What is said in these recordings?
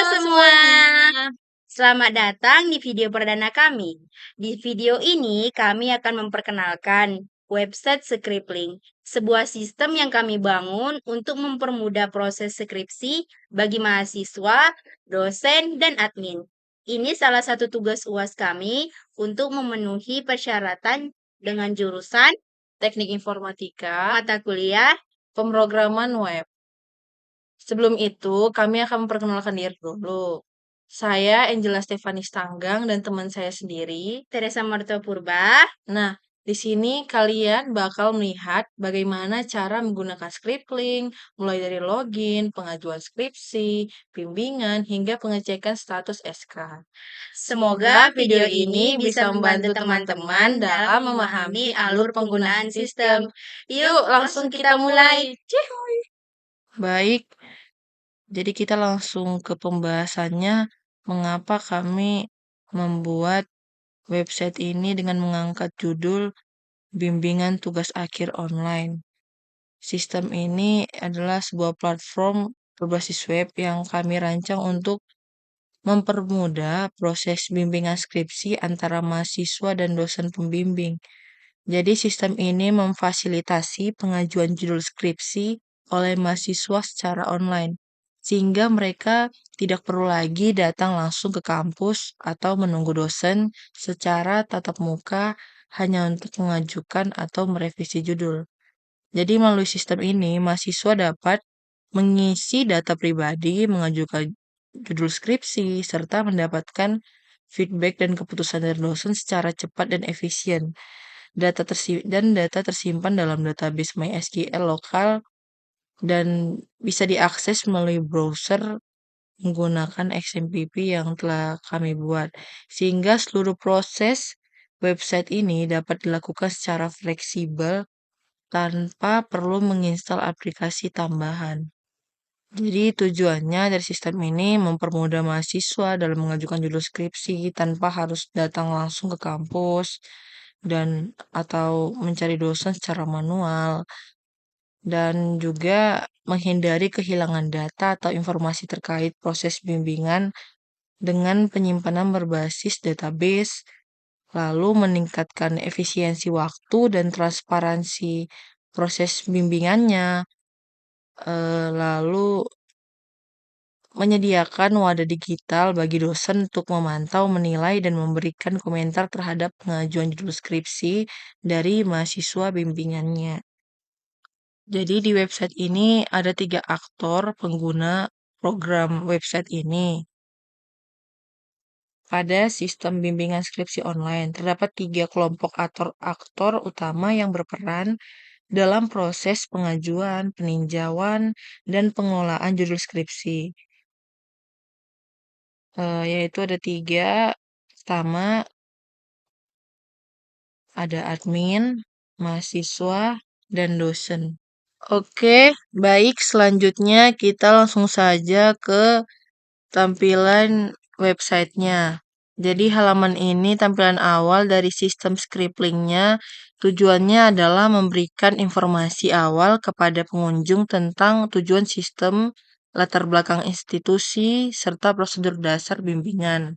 semua, selamat datang di video perdana kami. Di video ini kami akan memperkenalkan website Skripling, sebuah sistem yang kami bangun untuk mempermudah proses skripsi bagi mahasiswa, dosen, dan admin. Ini salah satu tugas UAS kami untuk memenuhi persyaratan dengan jurusan Teknik Informatika, mata kuliah. Pemrograman Web. Sebelum itu, kami akan memperkenalkan diri dulu. Saya Angela Stefanis Tanggang dan teman saya sendiri. Teresa Martua Purba. Nah, di sini kalian bakal melihat bagaimana cara menggunakan Skripling, mulai dari login, pengajuan skripsi, bimbingan, hingga pengecekan status SK. Semoga video ini bisa membantu teman-teman dalam memahami alur penggunaan sistem. Yuk, langsung kita mulai. Cihuy. Baik, jadi kita langsung ke pembahasannya, mengapa kami membuat website ini dengan mengangkat judul Bimbingan Tugas Akhir Online. Sistem ini adalah sebuah platform berbasis web yang kami rancang untuk mempermudah proses bimbingan skripsi antara mahasiswa dan dosen pembimbing. Jadi sistem ini memfasilitasi pengajuan judul skripsi oleh mahasiswa secara online, sehingga mereka tidak perlu lagi datang langsung ke kampus atau menunggu dosen secara tatap muka hanya untuk mengajukan atau merevisi judul. Jadi melalui sistem ini, mahasiswa dapat mengisi data pribadi, mengajukan judul skripsi, serta mendapatkan feedback dan keputusan dari dosen secara cepat dan efisien. Data tersimpan dalam database MySQL lokal dan bisa diakses melalui browser menggunakan XMPP yang telah kami buat. Sehingga seluruh proses website ini dapat dilakukan secara fleksibel tanpa perlu menginstal aplikasi tambahan. Jadi tujuannya dari sistem ini mempermudah mahasiswa dalam mengajukan judul skripsi tanpa harus datang langsung ke kampus dan atau mencari dosen secara manual, dan juga menghindari kehilangan data atau informasi terkait proses bimbingan dengan penyimpanan berbasis database, lalu meningkatkan efisiensi waktu dan transparansi proses bimbingannya, lalu menyediakan wadah digital bagi dosen untuk memantau, menilai, dan memberikan komentar terhadap pengajuan judul skripsi dari mahasiswa bimbingannya. Jadi di website ini ada 3 aktor pengguna program website ini. Pada sistem bimbingan skripsi online, terdapat 3 kelompok aktor utama yang berperan dalam proses pengajuan, peninjauan, dan pengelolaan judul skripsi. Yaitu ada 3. Pertama, ada admin, mahasiswa, dan dosen. Oke, baik. Selanjutnya kita langsung saja ke tampilan websitenya. Jadi halaman ini tampilan awal dari sistem Skriplingnya. Tujuannya adalah memberikan informasi awal kepada pengunjung tentang tujuan sistem, latar belakang institusi, serta prosedur dasar bimbingan.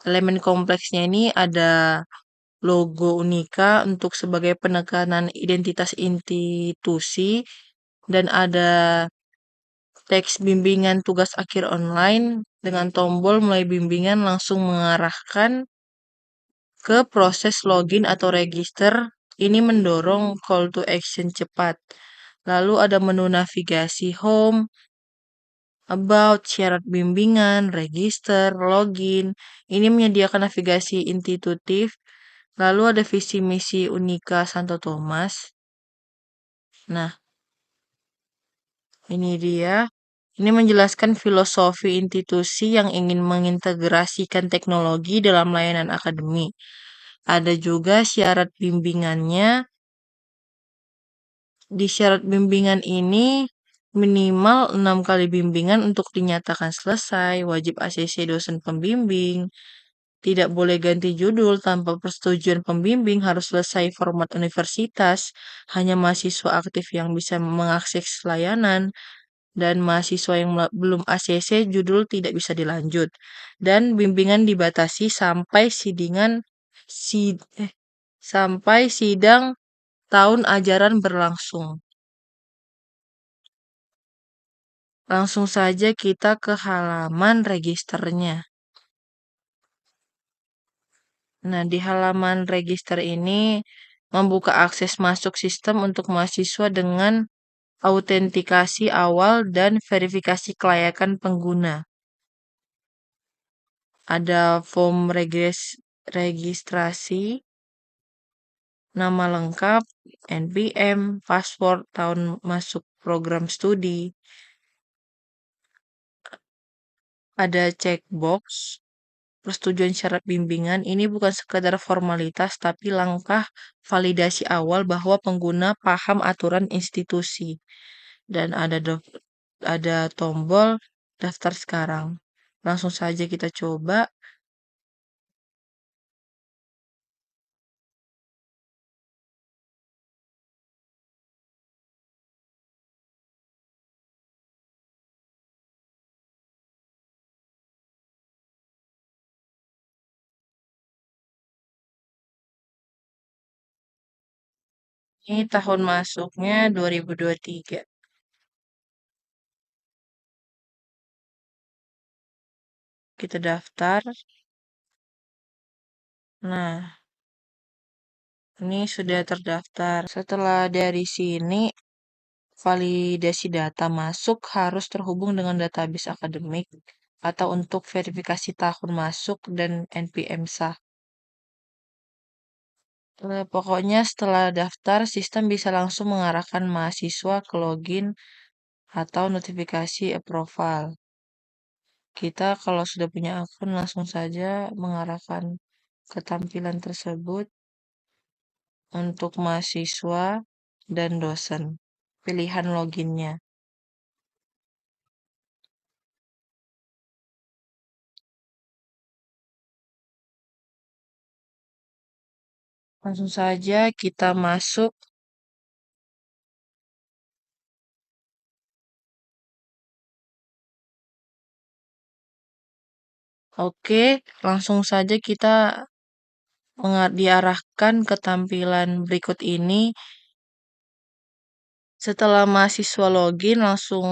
Elemen kompleksnya ini ada logo Unika untuk sebagai penekanan identitas institusi, dan ada teks bimbingan tugas akhir online dengan tombol mulai bimbingan langsung mengarahkan ke proses login atau register. Ini mendorong call to action cepat. Lalu ada menu navigasi home, about, syarat bimbingan, register, login. Ini menyediakan navigasi intuitif. Lalu ada visi misi Unika Santo Thomas. Nah, ini dia. Ini menjelaskan filosofi institusi yang ingin mengintegrasikan teknologi dalam layanan akademi. Ada juga syarat bimbingannya. Di syarat bimbingan ini minimal 6 kali bimbingan untuk dinyatakan selesai, wajib ACC dosen pembimbing, tidak boleh ganti judul tanpa persetujuan pembimbing, harus selesai format universitas, hanya mahasiswa aktif yang bisa mengakses layanan, dan mahasiswa yang belum ACC judul tidak bisa dilanjut. Dan bimbingan dibatasi sampai sidang tahun ajaran berlangsung. Langsung saja kita ke halaman registernya. Nah, di halaman register ini membuka akses masuk sistem untuk mahasiswa dengan autentikasi awal dan verifikasi kelayakan pengguna. Ada form registrasi, nama lengkap, NPM, password, tahun masuk program studi. Ada checkbox, persetujuan syarat bimbingan. Ini bukan sekedar formalitas, tapi langkah validasi awal bahwa pengguna paham aturan institusi. Dan ada tombol daftar sekarang. Langsung saja kita coba. Ini tahun masuknya 2023. Kita daftar. Nah, ini sudah terdaftar. Setelah dari sini, validasi data masuk harus terhubung dengan database akademik atau untuk verifikasi tahun masuk dan NPM sah. Pokoknya setelah daftar, sistem bisa langsung mengarahkan mahasiswa ke login atau notifikasi approval. Kita kalau sudah punya akun langsung saja mengarahkan ke tampilan tersebut untuk mahasiswa dan dosen. Pilihan loginnya. Langsung saja kita masuk. Oke, langsung saja kita diarahkan ke tampilan berikut ini. Setelah mahasiswa login, langsung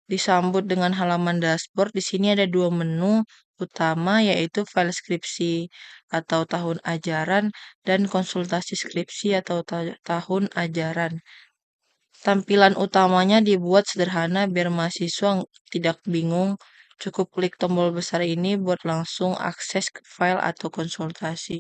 disambut dengan halaman dashboard. Di sini ada dua menu utama, yaitu file skripsi atau tahun ajaran dan konsultasi skripsi atau tahun ajaran. Tampilan utamanya dibuat sederhana biar mahasiswa tidak bingung. Cukup klik tombol besar ini buat langsung akses ke file atau konsultasi.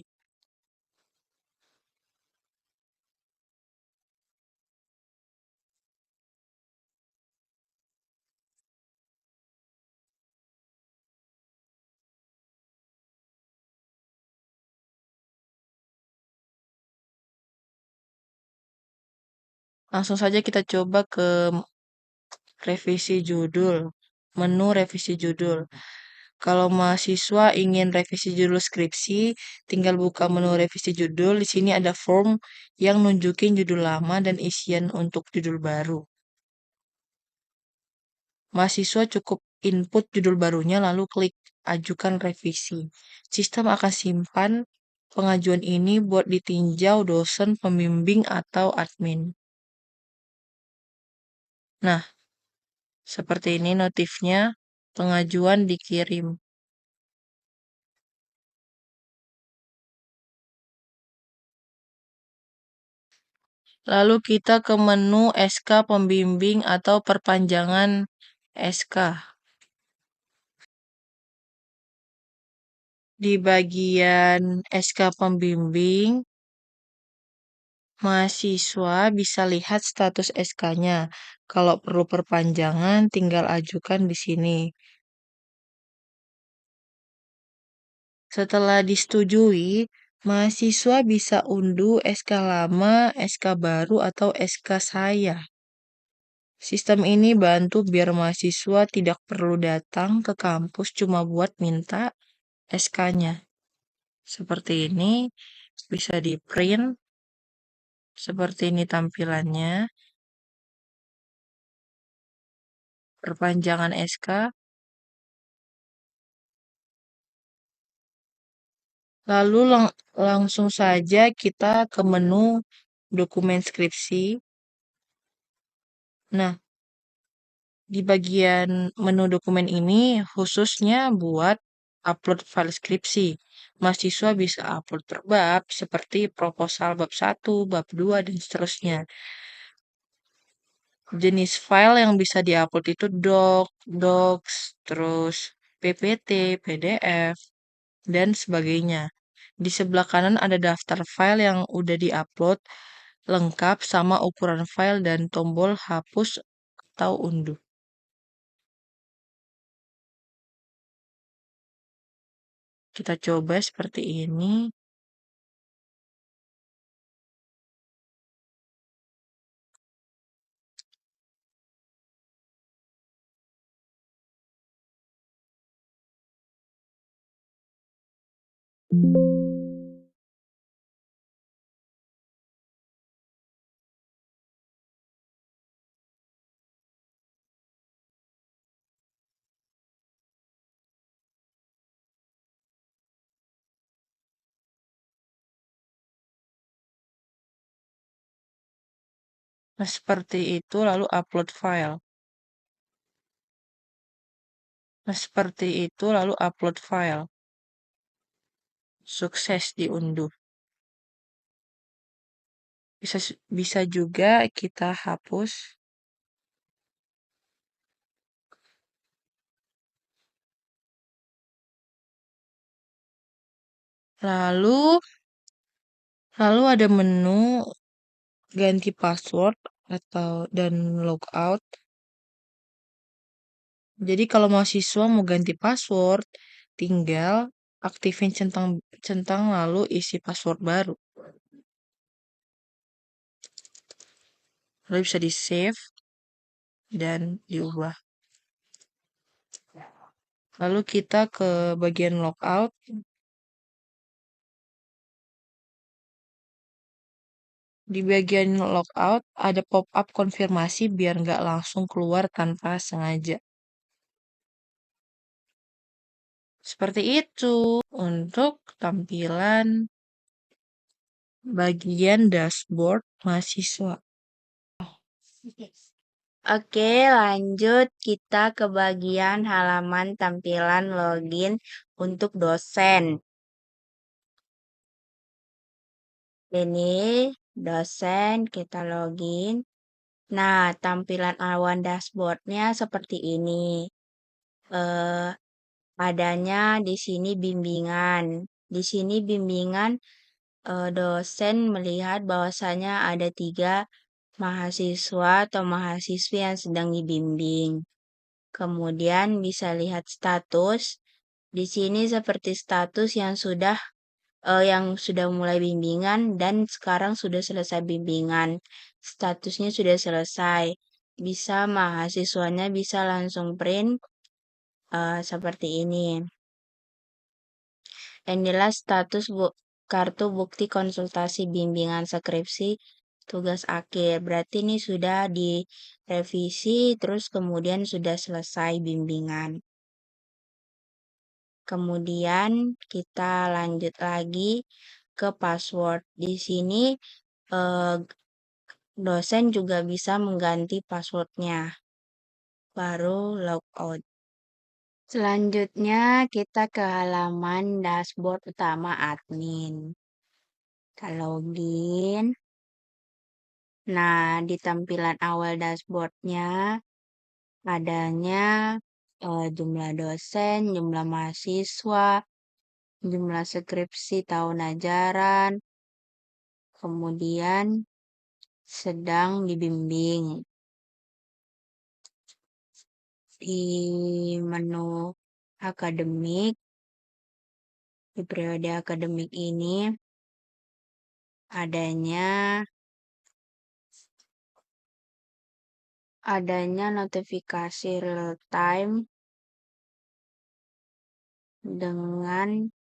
Langsung saja kita coba ke revisi judul. Menu revisi judul. Kalau mahasiswa ingin revisi judul skripsi, tinggal buka menu revisi judul. Di sini ada form yang nunjukin judul lama dan isian untuk judul baru. Mahasiswa cukup input judul barunya lalu klik ajukan revisi. Sistem akan simpan pengajuan ini buat ditinjau dosen, pembimbing, atau admin. Nah, seperti ini notifnya, pengajuan dikirim. Lalu kita ke menu SK pembimbing atau perpanjangan SK. Di bagian SK pembimbing, mahasiswa bisa lihat status SK-nya. Kalau perlu perpanjangan, tinggal ajukan di sini. Setelah disetujui, mahasiswa bisa unduh SK lama, SK baru, atau SK saya. Sistem ini bantu biar mahasiswa tidak perlu datang ke kampus cuma buat minta SK-nya. Seperti ini, bisa di-print. Seperti ini tampilannya. perpanjangan SK. Lalu langsung saja kita ke menu dokumen skripsi. Nah, di bagian menu dokumen ini khususnya buat upload file skripsi. Mahasiswa bisa upload per bab seperti proposal bab 1, bab 2, dan seterusnya. Jenis file yang bisa diupload itu docs, terus PPT, PDF, dan sebagainya. Di sebelah kanan ada daftar file yang udah diupload lengkap sama ukuran file dan tombol hapus atau unduh. Kita coba seperti ini. Nah, seperti itu lalu upload file. Nah, seperti itu lalu upload file. Sukses diunduh. Bisa juga kita hapus. Lalu ada menu ganti password dan logout. Jadi kalau mahasiswa mau ganti password, tinggal aktifin centang lalu isi password baru. Lalu bisa di-save dan diubah. Lalu kita ke bagian logout. Di bagian logout ada pop-up konfirmasi biar nggak langsung keluar tanpa sengaja. Seperti itu untuk tampilan bagian dashboard mahasiswa. Oke, lanjut kita ke bagian halaman tampilan login untuk dosen. Ini dosen, kita login. Nah, tampilan awan dashboardnya seperti ini. Eh, adanya di sini bimbingan. Di sini bimbingan dosen melihat bahwasanya ada 3 mahasiswa atau mahasiswi yang sedang dibimbing. Kemudian bisa lihat status. Di sini seperti status yang sudah mulai bimbingan dan sekarang sudah selesai bimbingan. Statusnya sudah selesai. Bisa mahasiswanya bisa langsung print seperti ini. Inilah status kartu bukti konsultasi bimbingan skripsi tugas akhir. Berarti ini sudah direvisi, terus kemudian sudah selesai bimbingan. Kemudian kita lanjut lagi ke password. Di sini eh, dosen juga bisa mengganti passwordnya. Baru logout. Selanjutnya kita ke halaman dashboard utama admin. Kita login. Nah, di tampilan awal dashboardnya adanya jumlah dosen, jumlah mahasiswa, jumlah skripsi tahun ajaran, kemudian sedang dibimbing. Di menu akademik, di periode akademik ini adanya notifikasi real time dengan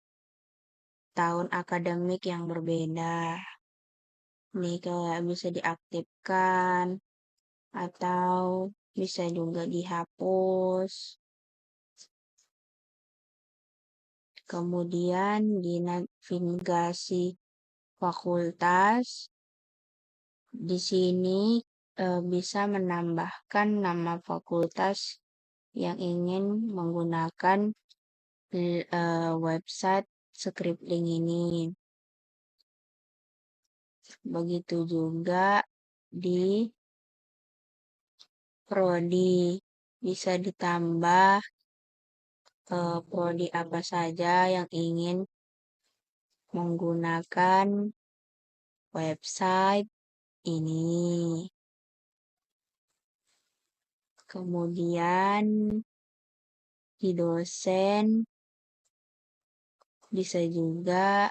tahun akademik yang berbeda. Ini kayak bisa diaktifkan atau bisa juga dihapus. Kemudian di navigasi fakultas, di sini bisa menambahkan nama fakultas yang ingin menggunakan website Scribbling ini. Begitu juga di prodi, bisa ditambah prodi apa saja yang ingin menggunakan website ini. Kemudian di dosen bisa juga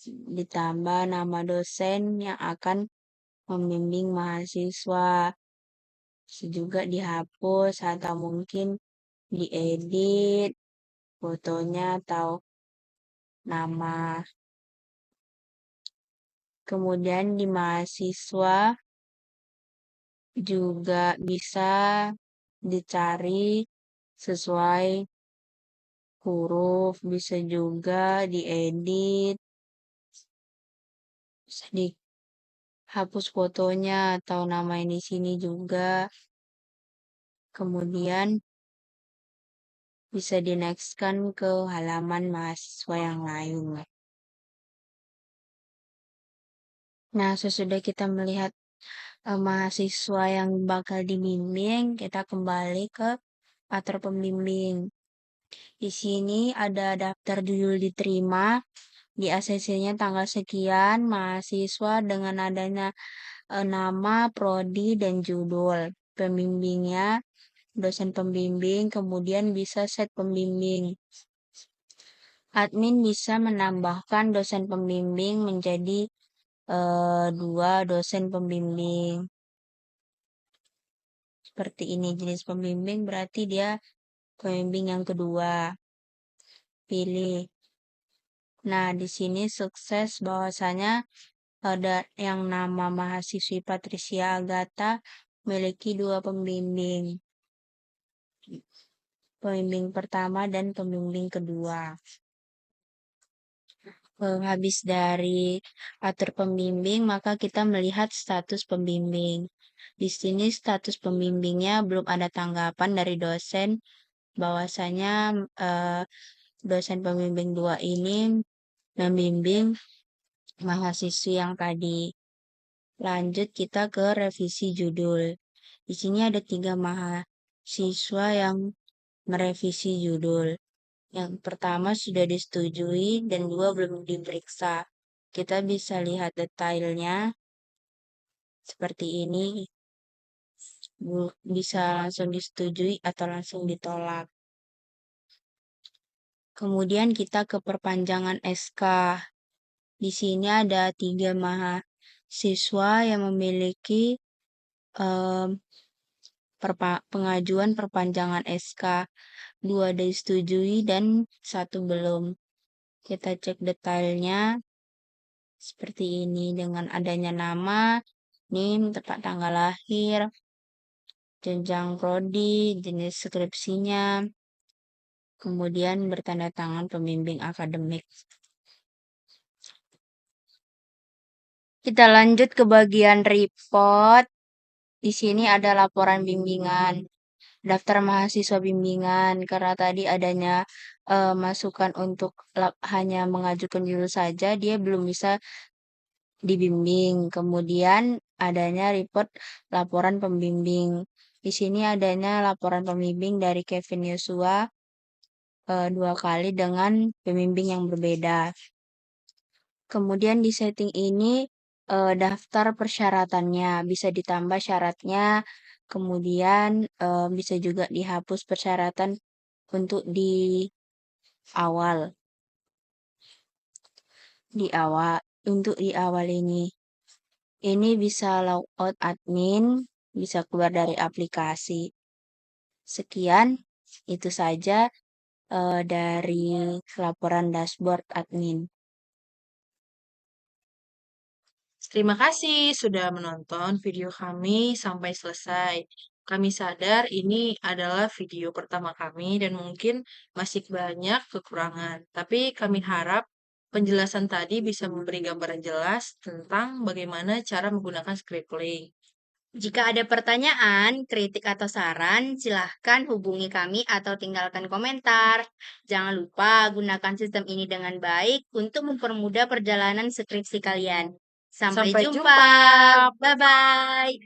ditambah nama dosen yang akan membimbing mahasiswa. Bisa juga dihapus atau mungkin diedit fotonya atau nama. Kemudian di mahasiswa juga bisa dicari sesuai huruf, bisa juga diedit, bisa dihapus fotonya atau nama di sini juga. Kemudian bisa di-next-kan ke halaman mahasiswa yang lain. Nah, sesudah kita melihat mahasiswa yang bakal dibimbing, kita kembali ke atur pembimbing. Di sini ada daftar judul diterima, di ACC-nya tanggal sekian, mahasiswa dengan adanya nama, prodi, dan judul. Pembimbingnya, dosen pembimbing, kemudian bisa set pembimbing. Admin bisa menambahkan dosen pembimbing menjadi 2 dosen pembimbing. Seperti ini jenis pembimbing berarti dia pembimbing yang kedua. Pilih. Nah, di sini sukses bahwasanya ada yang nama mahasiswi Patricia Agatha memiliki 2 pembimbing. Pembimbing pertama dan pembimbing kedua. Habis dari atur pembimbing, maka kita melihat status pembimbing. Di sini status pembimbingnya belum ada tanggapan dari dosen bahwasanya dosen pembimbing 2 ini membimbing mahasiswi yang tadi. Lanjut kita ke revisi judul. Di sini ada 3 mahasiswa yang merevisi judul. Yang pertama sudah disetujui dan 2 belum diperiksa. Kita bisa lihat detailnya seperti ini. Bisa langsung disetujui atau langsung ditolak. Kemudian kita ke perpanjangan SK. Di sini ada 3 mahasiswa yang memiliki pengajuan perpanjangan SK. 2 disetujui dan 1 belum. Kita cek detailnya seperti ini dengan adanya nama, NIM, tempat tanggal lahir, jenjang prodi, jenis skripsinya, kemudian bertanda tangan pembimbing akademik. Kita lanjut ke bagian report. Di sini ada laporan bimbingan, daftar mahasiswa bimbingan, karena tadi adanya masukan untuk hanya mengajukan judul saja, dia belum bisa dibimbing. Kemudian adanya report laporan pembimbing. Di sini adanya laporan pembimbing dari Kevin Yosua 2 kali dengan pembimbing yang berbeda. Kemudian di setting ini daftar persyaratannya, bisa ditambah syaratnya, kemudian bisa juga dihapus persyaratan untuk di awal. Untuk di awal ini bisa logout admin, bisa keluar dari aplikasi. Sekian, itu saja dari laporan dashboard admin. Terima kasih sudah menonton video kami sampai selesai. Kami sadar ini adalah video pertama kami dan mungkin masih banyak kekurangan, tapi kami harap penjelasan tadi bisa memberi gambaran jelas tentang bagaimana cara menggunakan Scribbling. Jika ada pertanyaan, kritik atau saran, silahkan hubungi kami atau tinggalkan komentar. Jangan lupa gunakan sistem ini dengan baik untuk mempermudah perjalanan skripsi kalian. Sampai Sampai jumpa. jumpa. Bye-bye.